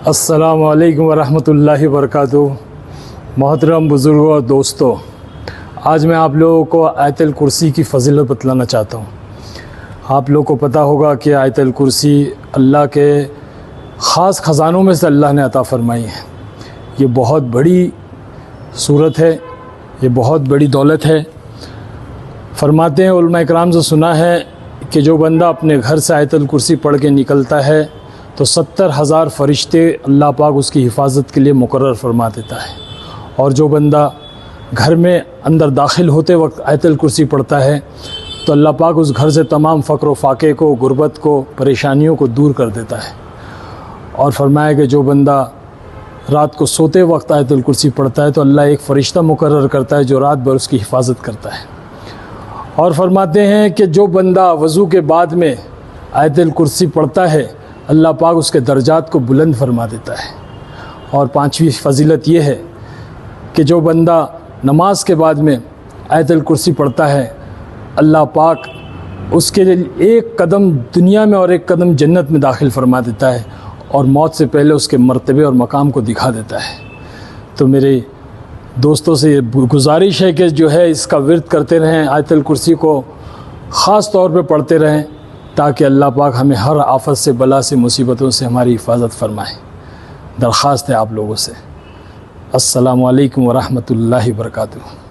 السلام علیکم ورحمۃ اللہ وبرکاتہ۔ محترم بزرگوں اور دوستوں، آج میں آپ لوگوں کو آیت الکرسی کی فضیلت بتلانا چاہتا ہوں۔ آپ لوگوں کو پتہ ہوگا کہ آیت الکرسی اللہ کے خاص خزانوں میں سے اللہ نے عطا فرمائی ہے۔ یہ بہت بڑی صورت ہے، یہ بہت بڑی دولت ہے۔ فرماتے ہیں علماء اکرام سے سنا ہے کہ جو بندہ اپنے گھر سے آیت الکرسی پڑھ کے نکلتا ہے تو 70,000 فرشتے اللہ پاک اس کی حفاظت کے لیے مقرر فرما دیتا ہے، اور جو بندہ گھر میں اندر داخل ہوتے وقت آیت الکرسی پڑھتا ہے تو اللہ پاک اس گھر سے تمام فقر و فاقے کو، غربت کو، پریشانیوں کو دور کر دیتا ہے۔ اور فرمایا کہ جو بندہ رات کو سوتے وقت آیت الکرسی پڑھتا ہے تو اللہ ایک فرشتہ مقرر کرتا ہے جو رات بھر اس کی حفاظت کرتا ہے۔ اور فرماتے ہیں کہ جو بندہ وضو کے بعد میں آیت الکرسی پڑھتا ہے اللہ پاک اس کے درجات کو بلند فرما دیتا ہے۔ اور پانچویں فضیلت یہ ہے کہ جو بندہ نماز کے بعد میں آیت الکرسی پڑھتا ہے اللہ پاک اس کے لیے ایک قدم دنیا میں اور ایک قدم جنت میں داخل فرما دیتا ہے، اور موت سے پہلے اس کے مرتبے اور مقام کو دکھا دیتا ہے۔ تو میرے دوستوں سے یہ گزارش ہے کہ جو ہے اس کا ورد کرتے رہیں، آیت الکرسی کو خاص طور پہ پڑھتے رہیں تاکہ اللہ پاک ہمیں ہر آفت سے، بلا سے، مصیبتوں سے ہماری حفاظت فرمائے۔ درخواست ہے آپ لوگوں سے۔ السلام علیکم ورحمۃ اللہ وبرکاتہ۔